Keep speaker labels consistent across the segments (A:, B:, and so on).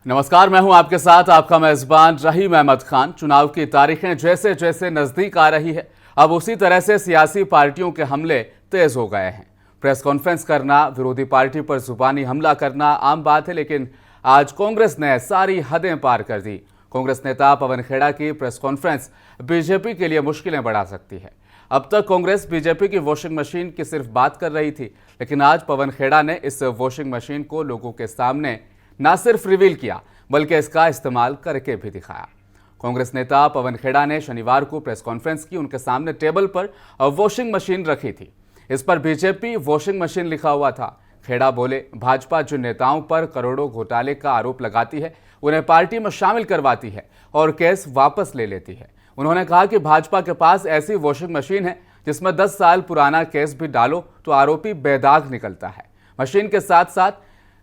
A: नमस्कार, मैं हूं आपके साथ आपका मेजबान रहीम अहमद खान। चुनाव की तारीखें जैसे जैसे नजदीक आ रही है, अब उसी तरह से सियासी पार्टियों के हमले तेज हो गए हैं। प्रेस कॉन्फ्रेंस करना, विरोधी पार्टी पर जुबानी हमला करना आम बात है, लेकिन आज कांग्रेस ने सारी हदें पार कर दी। कांग्रेस नेता पवन खेड़ा की प्रेस कॉन्फ्रेंस बीजेपी के लिए मुश्किलें बढ़ा सकती है। अब तक कांग्रेस बीजेपी की वॉशिंग मशीन की सिर्फ बात कर रही थी, लेकिन आज पवन खेड़ा ने इस वॉशिंग मशीन को लोगों के सामने न सिर्फ रिवील किया, बल्कि इसका इस्तेमाल करके भी दिखाया। कांग्रेस नेता पवन खेड़ा ने शनिवार को प्रेस कॉन्फ्रेंस की। उनके सामने टेबल पर वॉशिंग मशीन रखी थी, इस पर बीजेपी वॉशिंग मशीन लिखा हुआ था। खेड़ा बोले, भाजपा जिन नेताओं पर करोड़ों घोटाले का आरोप लगाती है, उन्हें पार्टी में शामिल करवाती है और केस वापस ले लेती है। उन्होंने कहा कि भाजपा के पास ऐसी वॉशिंग मशीन है जिसमें 10 साल पुराना केस भी डालो तो आरोपी बेदाग निकलता है। मशीन के साथ साथ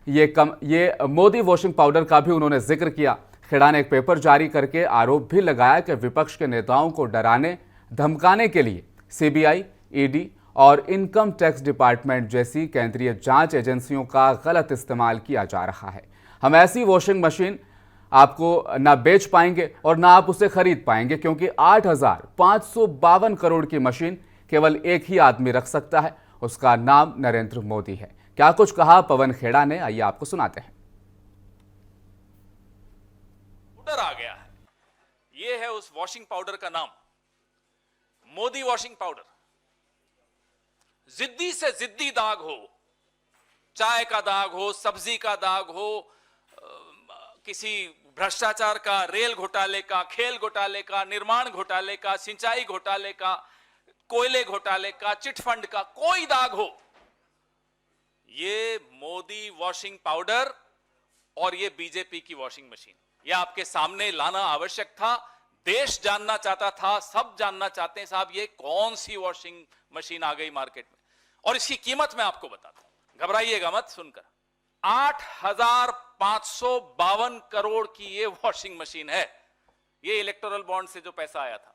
A: ये मोदी वॉशिंग पाउडर का भी उन्होंने जिक्र किया। खेड़ा ने एक पेपर जारी करके आरोप भी लगाया कि विपक्ष के नेताओं को डराने धमकाने के लिए सीबीआई, ईडी और इनकम टैक्स डिपार्टमेंट जैसी केंद्रीय जांच एजेंसियों का गलत इस्तेमाल किया जा रहा है। हम ऐसी वॉशिंग मशीन आपको ना बेच पाएंगे और ना आप उसे खरीद पाएंगे, क्योंकि 8,552 करोड़ की मशीन केवल एक ही आदमी रख सकता है, उसका नाम नरेंद्र मोदी है। क्या कुछ कहा पवन खेड़ा ने, आइए आपको सुनाते हैं।
B: पाउडर आ गया है, ये है उस वॉशिंग पाउडर का नाम, मोदी वॉशिंग पाउडर। जिद्दी से जिद्दी दाग हो, चाय का दाग हो, सब्जी का दाग हो, किसी भ्रष्टाचार का, रेल घोटाले का, खेल घोटाले का, निर्माण घोटाले का, सिंचाई घोटाले का, कोयले घोटाले का, चिटफंड का, कोई दाग हो, ये मोदी वॉशिंग पाउडर और ये बीजेपी की वॉशिंग मशीन, ये आपके सामने लाना आवश्यक था। देश जानना चाहता था, सब जानना चाहते हैं साहब ये कौन सी वॉशिंग मशीन आ गई मार्केट में, और इसकी कीमत मैं आपको बताता हूं, घबराइएगा मत सुनकर। 8,552 करोड़ की ये वॉशिंग मशीन है। ये इलेक्टोरल बॉन्ड से जो पैसा आया था,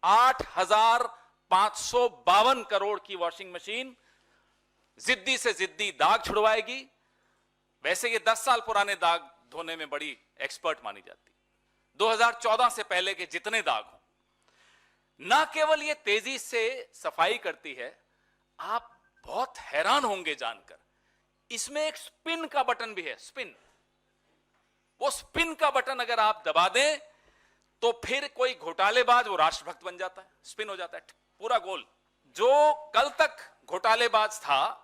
B: 8,552 करोड़ की वॉशिंग मशीन जिद्दी से जिद्दी दाग छुड़वाएगी। वैसे ये 10 साल पुराने दाग धोने में बड़ी एक्सपर्ट मानी जाती। 2014 से पहले के जितने दाग हो, ना केवल ये तेजी से सफाई करती है, आप बहुत हैरान होंगे जानकर, इसमें एक स्पिन का बटन भी है। स्पिन, वो स्पिन का बटन अगर आप दबा दें तो फिर कोई घोटालेबाज वो राष्ट्रभक्त बन जाता है, स्पिन हो जाता है पूरा गोल। जो कल तक घोटालेबाज था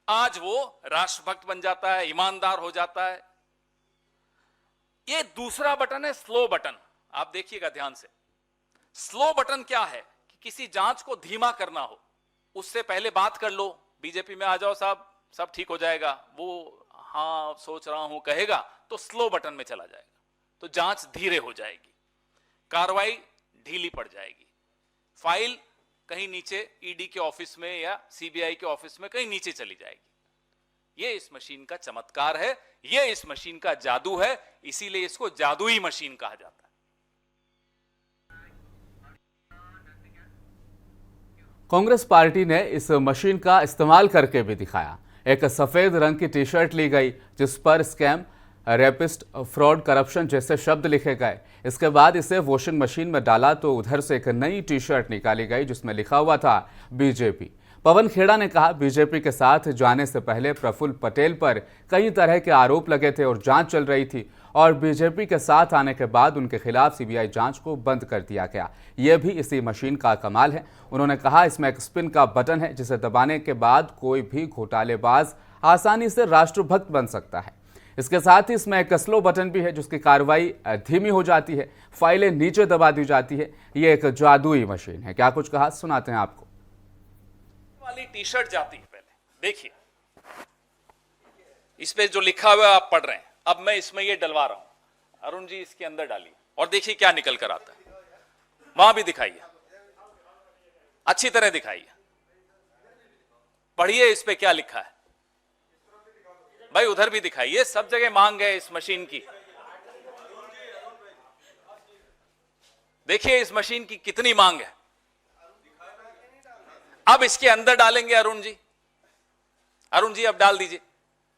B: आज वो राष्ट्रभक्त बन जाता है, ईमानदार हो जाता है। ये दूसरा बटन है, स्लो बटन। आप देखिएगा ध्यान से, स्लो बटन क्या है कि किसी जांच को धीमा करना हो, उससे पहले बात कर लो, बीजेपी में आ जाओ साहब, सब ठीक हो जाएगा, वो हाँ सोच रहा हूं कहेगा तो स्लो बटन में चला जाएगा, तो जांच धीरे हो जाएगी, कार्रवाई ढीली पड़ जाएगी, फाइल कहीं नीचे ईडी के ऑफिस में या सीबीआई के ऑफिस में कहीं नीचे चली जाएगी। ये इस मशीन का चमत्कार है, ये इस मशीन का जादू है, इसीलिए इसको जादुई मशीन कहा जाता है।
A: कांग्रेस पार्टी ने इस मशीन का इस्तेमाल करके भी दिखाया। एक सफेद रंग की टी शर्ट ली गई जिस पर स्कैम, रेपिस्ट, फ्रॉड, करप्शन जैसे शब्द लिखे गए। इसके बाद इसे वॉशिंग मशीन में डाला तो उधर से एक नई टी शर्ट निकाली गई जिसमें लिखा हुआ था बीजेपी। पवन खेड़ा ने कहा, बीजेपी के साथ जाने से पहले प्रफुल्ल पटेल पर कई तरह के आरोप लगे थे और जांच चल रही थी, और बीजेपी के साथ आने के बाद उनके खिलाफ सीबीआई जांच को बंद कर दिया गया। यह भी इसी मशीन का कमाल है। उन्होंने कहा, इसमें एक स्पिन का बटन है जिसे दबाने के बाद कोई भी घोटालेबाज आसानी से राष्ट्रभक्त बन सकता है। इसके साथ ही इसमें एक स्लो बटन भी है जिसकी कार्रवाई धीमी हो जाती है, फाइलें नीचे दबा दी जाती है। ये एक जादुई मशीन है। क्या कुछ कहा, सुनाते हैं आपको।
B: वाली टी शर्ट जाती है, पहले देखिए इस पे जो लिखा हुआ है आप पढ़ रहे हैं, अब मैं इसमें ये डलवा रहा हूं, अरुण जी इसके अंदर डालिए और देखिए क्या निकल कर आता है। वहां भी दिखाइए, अच्छी तरह दिखाइए, पढ़िए इस पे क्या लिखा है भाई, उधर भी दिखाइए, सब जगह मांग है इस मशीन की। देखिए इस मशीन की कितनी मांग है। अब इसके अंदर डालेंगे अरुण जी, अरुण जी अब डाल दीजिए,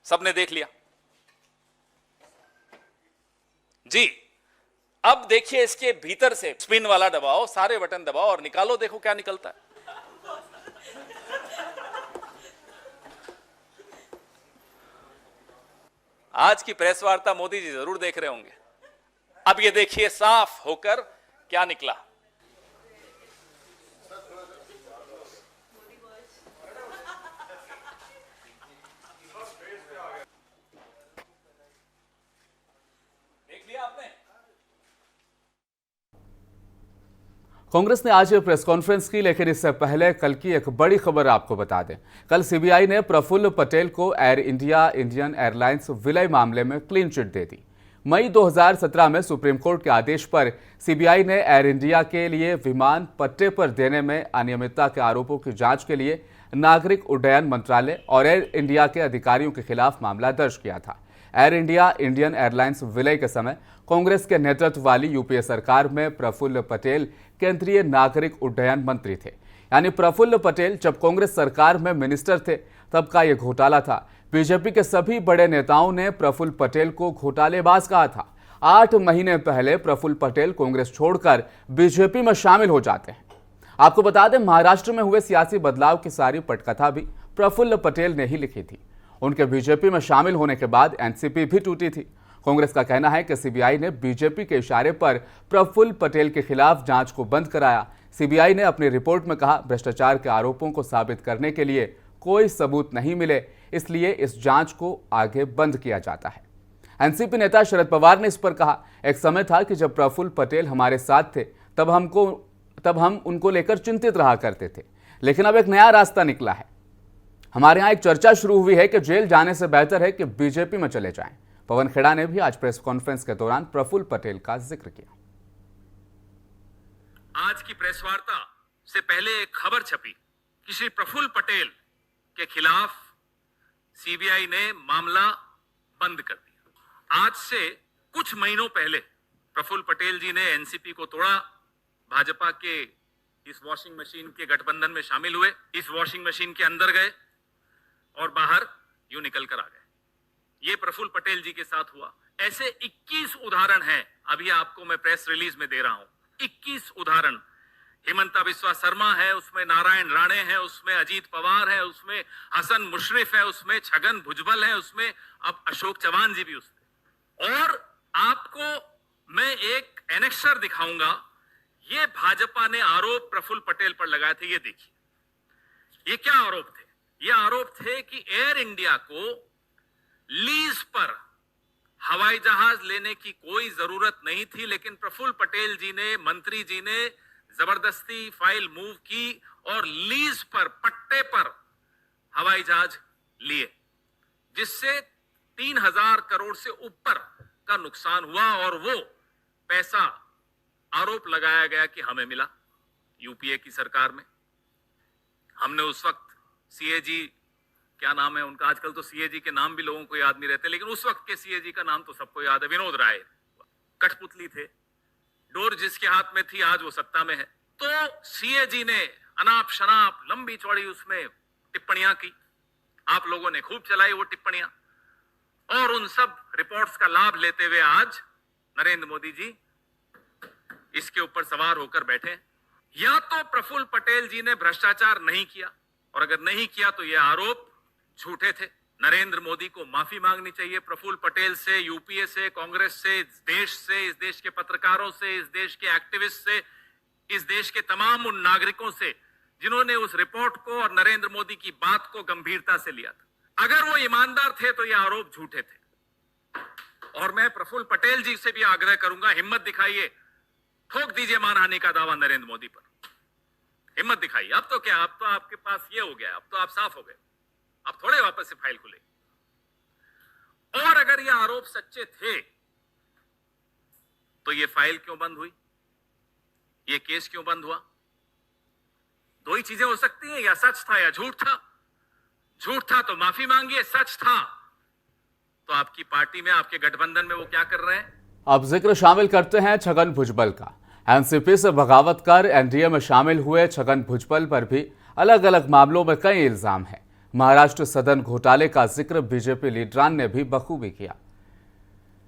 B: सबने देख लिया। जी, अब देखिए इसके भीतर से स्पिन वाला दबाओ, सारे बटन दबाओ और निकालो, देखो क्या निकलता है। आज की प्रेस वार्ता मोदी जी जरूर देख रहे होंगे। अब ये देखिए साफ होकर क्या निकला। देख लिया आपने?
A: कांग्रेस ने आज प्रेस कॉन्फ्रेंस की, लेकिन इससे पहले कल की एक बड़ी खबर आपको बता दें। कल सीबीआई ने प्रफुल्ल पटेल को एयर इंडिया इंडियन एयरलाइंस विलय मामले में क्लीन चिट दे दी। मई 2017 में सुप्रीम कोर्ट के आदेश पर सीबीआई ने एयर इंडिया के लिए विमान पट्टे पर देने में अनियमितता के आरोपों की जांच के लिए नागरिक उड्डयन मंत्रालय और एयर इंडिया के अधिकारियों के खिलाफ मामला दर्ज किया था। एयर इंडिया इंडियन एयरलाइंस विलय के समय कांग्रेस के नेतृत्व वाली यूपीए सरकार में प्रफुल्ल पटेल केंद्रीय नागरिक उड्डयन मंत्री थे। यानी प्रफुल्ल पटेल जब कांग्रेस सरकार में मिनिस्टर थे तब का यह घोटाला था। बीजेपी के सभी बड़े नेताओं ने प्रफुल्ल पटेल को घोटालेबाज कहा था। 8 महीने पहले प्रफुल्ल पटेल कांग्रेस छोड़कर बीजेपी में शामिल हो जाते हैं। आपको बता दें, महाराष्ट्र में हुए सियासी बदलाव की सारी पटकथा भी प्रफुल्ल पटेल ने ही लिखी थी। उनके बीजेपी में शामिल होने के बाद एनसीपी भी टूटी थी। कांग्रेस का कहना है कि सीबीआई ने बीजेपी के इशारे पर प्रफुल्ल पटेल के खिलाफ जांच को बंद कराया। सीबीआई ने अपनी रिपोर्ट में कहा, भ्रष्टाचार के आरोपों को साबित करने के लिए कोई सबूत नहीं मिले, इसलिए इस जांच को आगे बंद किया जाता है। एनसीपी नेता शरद पवार ने इस पर कहा, एक समय था कि जब प्रफुल्ल पटेल हमारे साथ थे तब हम उनको लेकर चिंतित रहा करते थे, लेकिन अब एक नया रास्ता निकला है। हमारे यहाँ एक चर्चा शुरू हुई है कि जेल जाने से बेहतर है कि बीजेपी में चले जाएं। पवन खेड़ा ने भी आज प्रेस कॉन्फ्रेंस के दौरान प्रफुल्ल पटेल का जिक्र किया।
B: आज की प्रेस वार्ता से पहले एक खबर छपी कि श्री प्रफुल्ल पटेल के खिलाफ सीबीआई ने मामला बंद कर दिया। आज से कुछ महीनों पहले प्रफुल्ल पटेल जी ने एनसीपी को तोड़ा, भाजपा के इस वॉशिंग मशीन के गठबंधन में शामिल हुए, इस वॉशिंग मशीन के अंदर गए और बाहर यूं निकल कर आ गए। ये प्रफुल्ल पटेल जी के साथ हुआ। ऐसे 21 उदाहरण हैं, अभी आपको मैं प्रेस रिलीज में दे रहा हूं। 21 उदाहरण। हिमंता बिस्वा शर्मा है, उसमें नारायण राणे है, उसमें अजीत पवार है, उसमें हसन मुशर्रफ है, उसमें छगन भुजबल है, उसमें अब अशोक चौहान जी भी उसमें। और आपको मैं एक एनेक्सर दिखाऊंगा। ये भाजपा ने आरोप प्रफुल्ल पटेल पर लगाए थे। ये देखिए, ये क्या आरोप थे? ये आरोप थे कि एयर इंडिया को लीज पर हवाई जहाज लेने की कोई जरूरत नहीं थी, लेकिन प्रफुल्ल पटेल जी ने, मंत्री जी ने जबरदस्ती फाइल मूव की और लीज पर, पट्टे पर हवाई जहाज लिए, जिससे 3000 करोड़ से ऊपर का नुकसान हुआ। और वो पैसा आरोप लगाया गया कि हमें मिला यूपीए की सरकार में। हमने उस वक्त सीएजी, क्या नाम है उनका, आजकल तो सीएजी के नाम भी लोगों को याद नहीं रहते, लेकिन उस वक्त के सीएजी का नाम तो सबको याद है, विनोद राय। कठपुतली थे, डोर जिसके हाथ में थी आज वो सत्ता में है। तो सीएजी ने अनाप शनाप लंबी चौड़ी उसमें टिप्पणियां की, आप लोगों ने खूब चलाई वो टिप्पणियां, और उन सब रिपोर्ट्स का लाभ लेते हुए आज नरेंद्र मोदी जी इसके ऊपर सवार होकर बैठे। या तो प्रफुल्ल पटेल जी ने भ्रष्टाचार नहीं किया, और अगर नहीं किया तो ये आरोप झूठे थे। नरेंद्र मोदी को माफी मांगनी चाहिए प्रफुल्ल पटेल से, यूपीए से, कांग्रेस से, इस देश के पत्रकारों से, इस देश के एक्टिविस्ट से, इस देश के तमाम उन नागरिकों से जिन्होंने उस रिपोर्ट को और नरेंद्र मोदी की बात को गंभीरता से लिया था। अगर वो ईमानदार थे तो ये आरोप झूठे थे। और मैं प्रफुल्ल पटेल जी से भी आग्रह करूंगा, हिम्मत दिखाइए, ठोक दीजिए मानहानि का दावा नरेंद्र मोदी पर, हिम्मत दिखाइए। अब तो क्या, अब तो आपके पास ये हो गया, अब तो आप साफ हो गए, अब थोड़े वापस से फाइल खुले। और अगर ये आरोप सच्चे थे तो ये फाइल क्यों बंद हुई, ये केस क्यों बंद हुआ? दो ही चीजें हो सकती हैं, या सच था या झूठ था। झूठ था तो माफी मांगिए, सच था तो आपकी पार्टी में, आपके गठबंधन में वो क्या कर रहे हैं।
A: अब जिक्र शामिल करते हैं छगन भुजबल का। एनसीपी से बगावत कर एनडीए में शामिल हुए छगन भुजबल पर भी अलग अलग मामलों में कई इल्जाम हैं। महाराष्ट्र सदन घोटाले का जिक्र बीजेपी लीडरान ने भी बखूबी किया।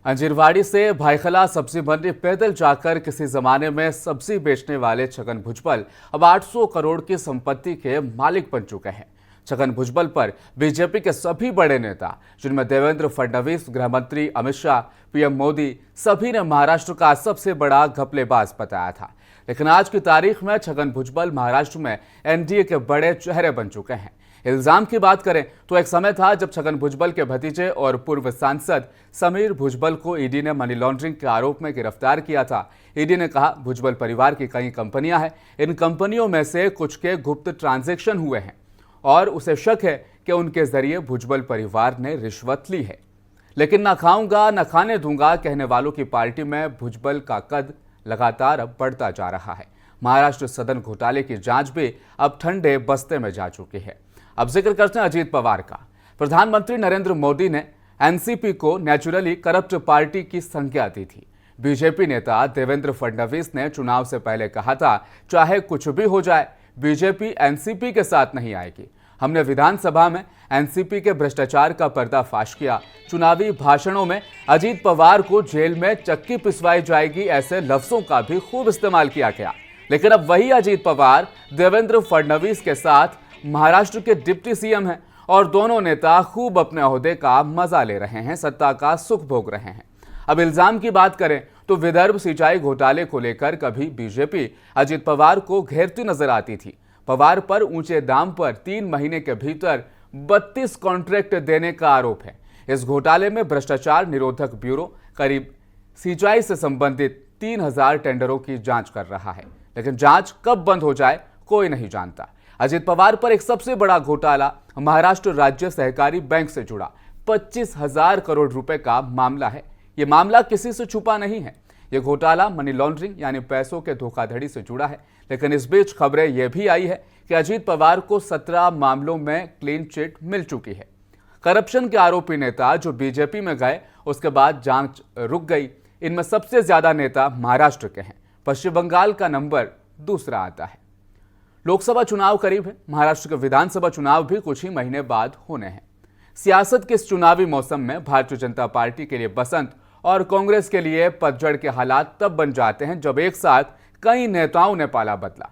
A: अंजीरवाड़ी से भाईखला सब्जी मंडी पैदल जाकर किसी जमाने में सब्जी बेचने वाले छगन भुजबल अब 800 करोड़ की संपत्ति के मालिक बन चुके हैं। छगन भुजबल पर बीजेपी के सभी बड़े नेता, जिनमें देवेंद्र फडणवीस, गृह मंत्री अमित शाह, पीएम मोदी, सभी ने महाराष्ट्र का सबसे बड़ा घपलेबाज बताया था। लेकिन आज की तारीख में छगन भुजबल महाराष्ट्र में एनडीए के बड़े चेहरे बन चुके हैं। इल्जाम की बात करें तो एक समय था जब छगन भुजबल के भतीजे और पूर्व सांसद समीर भुजबल को ईडी ने मनी लॉन्ड्रिंग के आरोप में गिरफ्तार किया था। ईडी ने कहा, भुजबल परिवार की कई कंपनियां हैं, इन कंपनियों में से कुछ के गुप्त ट्रांजैक्शन हुए हैं और उसे शक है कि उनके जरिए भुजबल परिवार ने रिश्वत ली है। लेकिन न खाऊंगा न खाने दूंगा कहने वालों की पार्टी में भुजबल का कद लगातार अब बढ़ता जा रहा है। महाराष्ट्र सदन घोटाले की जांच भी अब ठंडे बस्ते में जा चुकी है। अब जिक्र करते हैं अजीत पवार का। प्रधानमंत्री नरेंद्र मोदी ने एनसीपी को नेचुरली करप्ट पार्टी की संज्ञा दी थी। बीजेपी नेता देवेंद्र फडणवीस ने चुनाव से पहले कहा था, चाहे कुछ भी हो जाए बीजेपी एनसीपी के साथ नहीं आएगी। हमने विधानसभा में एनसीपी के भ्रष्टाचार का पर्दाफाश किया। चुनावी भाषणों में अजीत पवार को जेल में चक्की पिसवाई जाएगी ऐसे लफ्जों का भी खूब इस्तेमाल किया गया। लेकिन अब वही अजीत पवार देवेंद्र फडणवीस के साथ महाराष्ट्र के डिप्टी सीएम हैं और दोनों नेता खूब अपने ओहदे का मजा ले रहे हैं, सत्ता का सुख भोग रहे हैं। अब इल्जाम की बात करें तो विदर्भ सिंचाई घोटाले को लेकर कभी बीजेपी अजीत पवार को घेरती नजर आती थी। पवार पर ऊंचे दाम पर 3 महीने के भीतर 32 कॉन्ट्रैक्ट देने का आरोप है। इस घोटाले में भ्रष्टाचार निरोधक ब्यूरो करीब सिंचाई से संबंधित 3000 टेंडरों की जांच कर रहा है, लेकिन जांच कब बंद हो जाए कोई नहीं जानता। अजीत पवार पर एक सबसे बड़ा घोटाला महाराष्ट्र राज्य सहकारी बैंक से जुड़ा 25,000 करोड़ रुपए का मामला है। यह मामला किसी से छुपा नहीं है। यह घोटाला मनी लॉन्ड्रिंग यानी पैसों के धोखाधड़ी से जुड़ा है। लेकिन इस बीच खबरें यह भी आई है कि अजीत पवार को 17 मामलों में क्लीन चिट मिल चुकी है। करप्शन के आरोपी नेता जो बीजेपी में गए उसके बाद जांच रुक गई। इनमें सबसे ज्यादा नेता महाराष्ट्र के हैं। पश्चिम बंगाल का नंबर दूसरा आता है। लोकसभा चुनाव करीब है। महाराष्ट्र के विधानसभा चुनाव भी कुछ ही महीने बाद होने हैं। सियासत के इस चुनावी मौसम में भारतीय जनता पार्टी के लिए बसंत और कांग्रेस के लिए पतझड़ के हालात तब बन जाते हैं जब एक साथ कई नेताओं ने पाला बदला।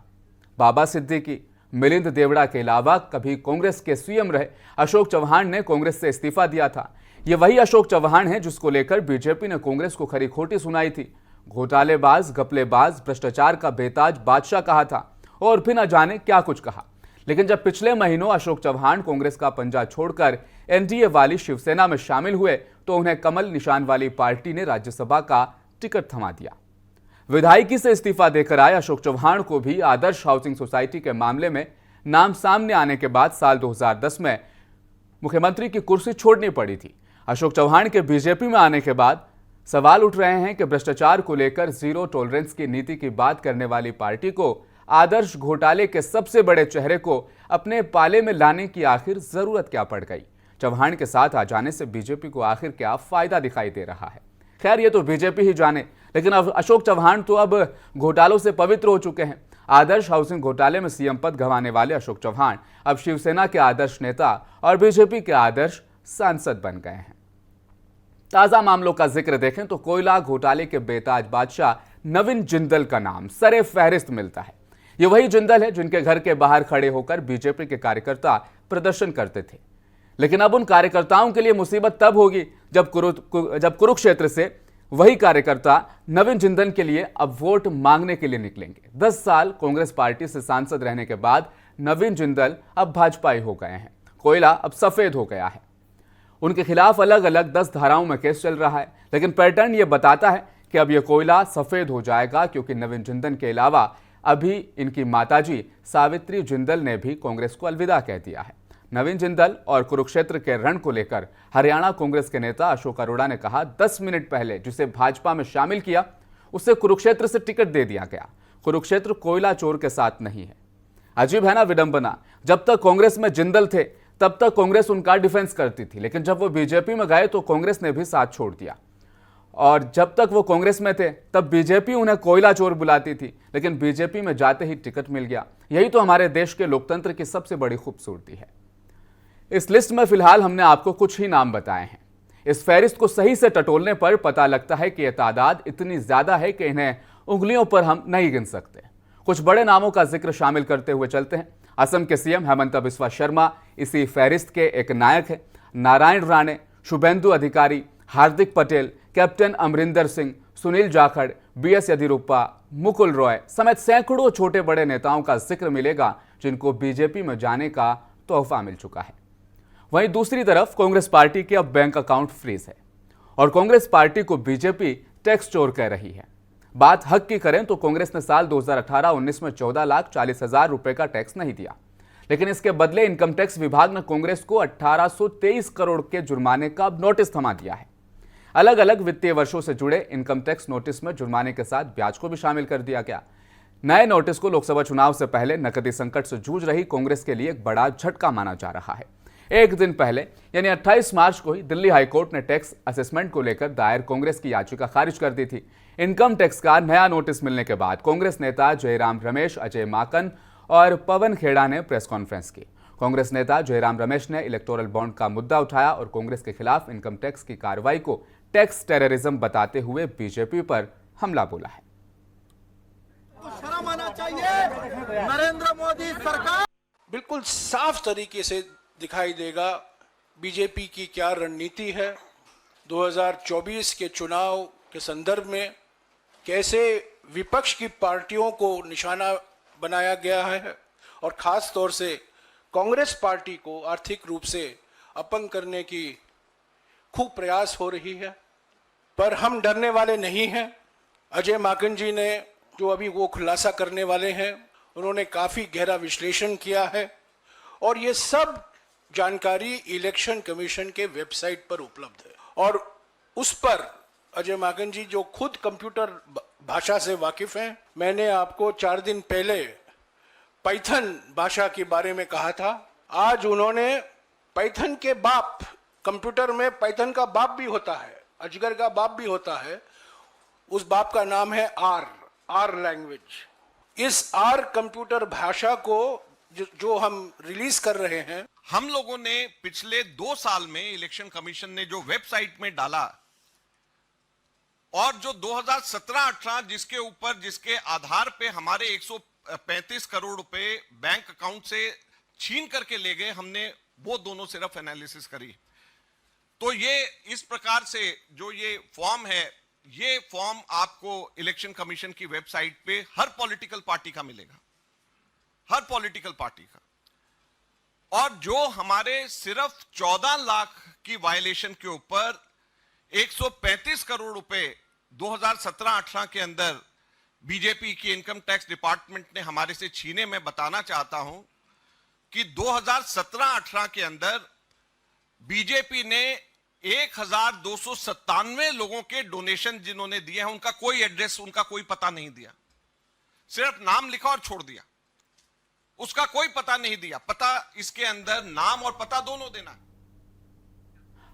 A: बाबा सिद्दीकी, मिलिंद देवड़ा के अलावा कभी कांग्रेस के सीएम रहे अशोक चव्हाण ने कांग्रेस से इस्तीफा दिया था। ये वही अशोक चव्हाण है जिसको लेकर बीजेपी ने कांग्रेस को खरी खोटी सुनाई थी। घोटालेबाज, घपलेबाज, भ्रष्टाचार का बेताज बादशाह कहा था और फिर न जाने क्या कुछ कहा। लेकिन जब पिछले महीनों अशोक चव्हाण कांग्रेस का पंजा छोड़कर एनडीए वाली शिवसेना में शामिल हुए तो उन्हें कमल निशान वाली पार्टी ने राज्यसभा का टिकट थमा दिया। विधायकी से इस्तीफा देकर आए अशोक चव्हाण को भी आदर्श हाउसिंग सोसाइटी के मामले में नाम सामने आने के बाद साल 2010 में मुख्यमंत्री की कुर्सी छोड़नी पड़ी थी। अशोक चव्हाण के बीजेपी में आने के बाद सवाल उठ रहे हैं कि भ्रष्टाचार को लेकर जीरो टॉलरेंस की नीति की बात करने वाली पार्टी को आदर्श घोटाले के सबसे बड़े चेहरे को अपने पाले में लाने की आखिर जरूरत क्या पड़ गई। चव्हाण के साथ आ जाने से बीजेपी को आखिर क्या फायदा दिखाई दे रहा है। खैर ये तो बीजेपी ही जाने, लेकिन अब अशोक चव्हाण तो अब घोटालों से पवित्र हो चुके हैं। आदर्श हाउसिंग घोटाले में सीएम पद गंवाने वाले अशोक चव्हाण अब शिवसेना के आदर्श नेता और बीजेपी के आदर्श सांसद बन गए हैं। ताजा मामलों का जिक्र देखें तो कोयला घोटाले के बेताज बादशाह नवीन जिंदल का नाम सरे फहरिस्त मिलता है। ये वही जिंदल है जिनके घर के बाहर खड़े होकर बीजेपी के कार्यकर्ता प्रदर्शन करते थे। लेकिन अब उन कार्यकर्ताओं के लिए मुसीबत तब होगी जब कुरुक्षेत्र से वही कार्यकर्ता नवीन जिंदल के लिए अब वोट मांगने के लिए निकलेंगे। 10 साल कांग्रेस पार्टी से सांसद रहने के बाद नवीन जिंदल अब भाजपाई हो गए हैं। कोयला अब सफेद हो गया है। उनके खिलाफ अलग अलग 10 धाराओं में केस चल रहा है, लेकिन पैटर्न ये बताता है कि अब यह कोयला सफेद हो जाएगा, क्योंकि नवीन जिंदल के अलावा अभी इनकी माताजी सावित्री जिंदल ने भी कांग्रेस को अलविदा कह दिया है। नवीन जिंदल और कुरुक्षेत्र के रण को लेकर हरियाणा कांग्रेस के नेता अशोक अरोड़ा ने कहा, 10 मिनट पहले जिसे भाजपा में शामिल किया उसे कुरुक्षेत्र से टिकट दे दिया गया। कुरुक्षेत्र कोयला चोर के साथ नहीं है। अजीब है ना विडंबना। जब तक कांग्रेस में जिंदल थे तब तक कांग्रेस उनका डिफेंस करती थी, लेकिन जब वो बीजेपी में गए तो कांग्रेस ने भी साथ छोड़ दिया। और जब तक वो कांग्रेस में थे तब बीजेपी उन्हें कोयला चोर बुलाती थी, लेकिन बीजेपी में जाते ही टिकट मिल गया। यही तो हमारे देश के लोकतंत्र की सबसे बड़ी खूबसूरती है। इस लिस्ट में फिलहाल हमने आपको कुछ ही नाम बताए हैं। इस फहरिस्त को सही से टटोलने पर पता लगता है कि यह तादाद इतनी ज्यादा है कि इन्हें उंगलियों पर हम नहीं गिन सकते। कुछ बड़े नामों का जिक्र शामिल करते हुए चलते हैं। असम के सीएम हेमंत बिस्वा शर्मा इसी फहरिस्त के एक नायक हैं। नारायण राणे, शुभेंदु अधिकारी, हार्दिक पटेल, कैप्टन अमरिंदर सिंह, सुनील जाखड़, बीएस येदियुरप्पा, मुकुल रॉय समेत सैकड़ों छोटे बड़े नेताओं का जिक्र मिलेगा जिनको बीजेपी में जाने का तोहफा मिल चुका है। वहीं दूसरी तरफ कांग्रेस पार्टी के अब बैंक अकाउंट फ्रीज है और कांग्रेस पार्टी को बीजेपी टैक्स चोर कह रही है। बात हक की करें तो कांग्रेस ने साल 2018-19 में 14,40,000 रुपए का टैक्स नहीं दिया, लेकिन इसके बदले इनकम टैक्स विभाग ने कांग्रेस को 1823 करोड़ के जुर्माने का नोटिस थमा दिया है। अलग अलग वित्तीय वर्षों से जुड़े इनकम टैक्स नोटिस में जुर्माने के साथ ब्याज को भी शामिल कर दिया गया। नए नोटिस को लोकसभा चुनाव से पहले नकदी संकट से जूझ रही कांग्रेस के लिए एक बड़ा झटका माना जा रहा है। एक दिन पहले यानी 28 मार्च को ही दिल्ली हाईकोर्ट ने टैक्स असेसमेंट को लेकर दायर कांग्रेस की याचिका खारिज कर दी थी। इनकम टैक्स का नया नोटिस मिलने के बाद कांग्रेस नेता जयराम रमेश, अजय माकन और पवन खेड़ा ने प्रेस कॉन्फ्रेंस की। कांग्रेस नेता जयराम रमेश ने इलेक्टोरल बॉन्ड का मुद्दा उठाया और कांग्रेस के खिलाफ इनकम टैक्स की कार्रवाई को टैक्स टेररिज्म बताते हुए बीजेपी पर हमला बोला है।
C: तो शर्म आना चाहिए। नरेंद्र मोदी सरकार
D: बिल्कुल साफ तरीके से दिखाई देगा बीजेपी की क्या रणनीति है। 2024 के चुनाव के संदर्भ में कैसे विपक्ष की पार्टियों को निशाना बनाया गया है और खास तौर से कांग्रेस पार्टी को आर्थिक रूप से अपंग करने की खूब प्रयास हो रही है। पर हम डरने वाले नहीं हैं। अजय माकन जी ने जो अभी वो खुलासा करने वाले हैं, उन्होंने काफ़ी गहरा विश्लेषण किया है और ये सब जानकारी इलेक्शन कमीशन के वेबसाइट पर उपलब्ध है और उस पर अजय माकन जी जो खुद कंप्यूटर भाषा से वाकिफ हैं, मैंने आपको 4 दिन पहले पाइथन भाषा के बारे में कहा था। आज उन्होंने पाइथन के बाप, कंप्यूटर में पाइथन का बाप भी होता है, अजगर का बाप भी होता है, उस बाप का नाम है आर लैंग्वेज। इस आर कंप्यूटर भाषा को जो हम रिलीज कर रहे हैं,
E: हम लोगों ने पिछले 2 साल में इलेक्शन कमीशन ने जो वेबसाइट में डाला और जो 2017-18 जिसके आधार पे हमारे 135 करोड़ रुपए बैंक अकाउंट से छीन करके ले गए, हमने वो दोनों सिर्फ एनालिसिस करी। तो ये इस प्रकार से जो ये फॉर्म है, ये फॉर्म आपको इलेक्शन कमीशन की वेबसाइट पे हर पॉलिटिकल पार्टी का मिलेगा, हर पॉलिटिकल पार्टी का। और जो हमारे सिर्फ 14 लाख की वायलेशन के ऊपर 135 करोड़ रुपए 2017-18 के अंदर बीजेपी की इनकम टैक्स डिपार्टमेंट ने हमारे से छीने, मैं बताना चाहता हूं कि 2017-18 के अंदर बीजेपी ने 1297 लोगों के डोनेशन जिन्होंने दिए हैं, उनका कोई एड्रेस, उनका कोई पता नहीं दिया, सिर्फ नाम लिखा और छोड़ दिया, उसका कोई पता नहीं दिया। पता इसके अंदर नाम और पता दोनों देना।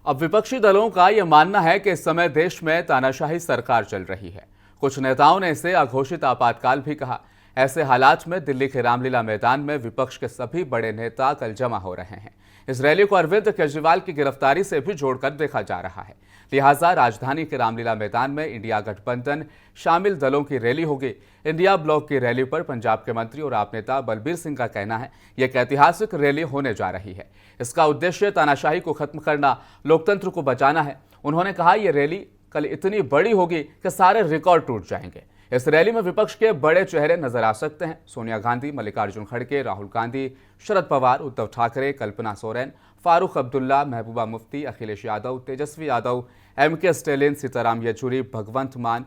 A: अब विपक्षी दलों का यह मानना है कि इस समय देश में तानाशाही सरकार चल रही है। कुछ नेताओं ने इसे अघोषित आपातकाल भी कहा। ऐसे हालात में दिल्ली के रामलीला मैदान में विपक्ष के सभी बड़े नेता कल जमा हो रहे हैं। इस रैली को अरविंद केजरीवाल की गिरफ्तारी से भी जोड़कर देखा जा रहा है। लिहाजा राजधानी के रामलीला मैदान में इंडिया गठबंधन शामिल दलों की रैली होगी। इंडिया ब्लॉक की रैली पर पंजाब के मंत्री और आप नेता बलबीर सिंह का कहना है यह एक ऐतिहासिक रैली होने जा रही है। इसका उद्देश्य तानाशाही को खत्म करना, लोकतंत्र को बचाना है। उन्होंने कहा यह रैली कल इतनी बड़ी होगी कि सारे रिकॉर्ड टूट जाएंगे। इस रैली में विपक्ष के बड़े चेहरे नजर आ सकते हैं। सोनिया गांधी, मल्लिकार्जुन खड़गे, राहुल गांधी, शरद पवार, उद्धव ठाकरे, कल्पना सोरेन, फारूक अब्दुल्ला, महबूबा मुफ्ती, अखिलेश यादव, तेजस्वी यादव, एमके स्टेलिन, सीताराम येचुरी, भगवंत मान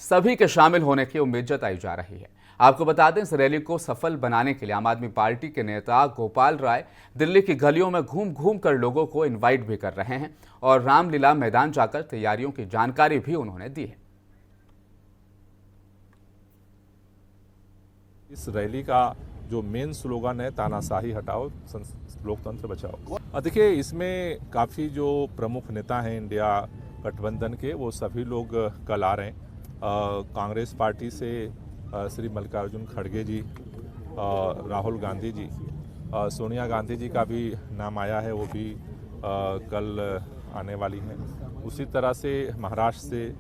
A: सभी के शामिल होने की उम्मीद जताई जा रही है। आपको बता दें, इस रैली को सफल बनाने के लिए आम आदमी पार्टी के नेता गोपाल राय दिल्ली की गलियों में घूम घूम कर लोगों को इन्वाइट भी कर रहे हैं और रामलीला मैदान जाकर तैयारियों की जानकारी भी उन्होंने दी है।
F: इस रैली का जो मेन स्लोगन है, तानाशाही हटाओ, लोकतंत्र बचाओ। देखिए, इसमें काफ़ी जो प्रमुख नेता हैं इंडिया गठबंधन के, वो सभी लोग कल आ रहे हैं। कांग्रेस पार्टी से श्री मल्लिकार्जुन खड़गे जी, राहुल गांधी जी, सोनिया गांधी जी का भी नाम आया है, वो भी कल आने वाली हैं। उसी तरह से महाराष्ट्र से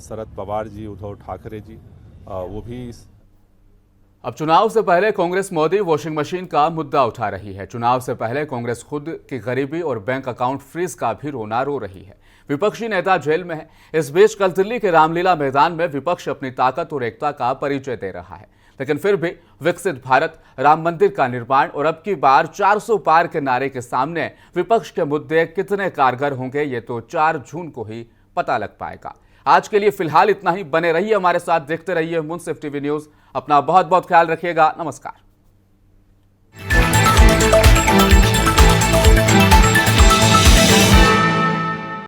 F: शरद पवार जी, उद्धव ठाकरे जी वो भी
A: अब चुनाव से पहले कांग्रेस मोदी वॉशिंग मशीन का मुद्दा उठा रही है। चुनाव से पहले कांग्रेस खुद की गरीबी और बैंक अकाउंट फ्रीज का भी रोना रो रही है। विपक्षी नेता जेल में है। इस बीच कल दिल्ली के रामलीला मैदान में विपक्ष अपनी ताकत और एकता का परिचय दे रहा है, लेकिन फिर भी विकसित भारत, राम मंदिर का निर्माण और अब की बार 400 पार के नारे के सामने विपक्ष के मुद्दे कितने कारगर होंगे, ये तो 4 जून को ही पता लग पाएगा। आज के लिए फिलहाल इतना ही। बने रहिए हमारे साथ, देखते रहिए मुंसिफ टीवी न्यूज। अपना बहुत बहुत ख्याल रखिएगा। नमस्कार।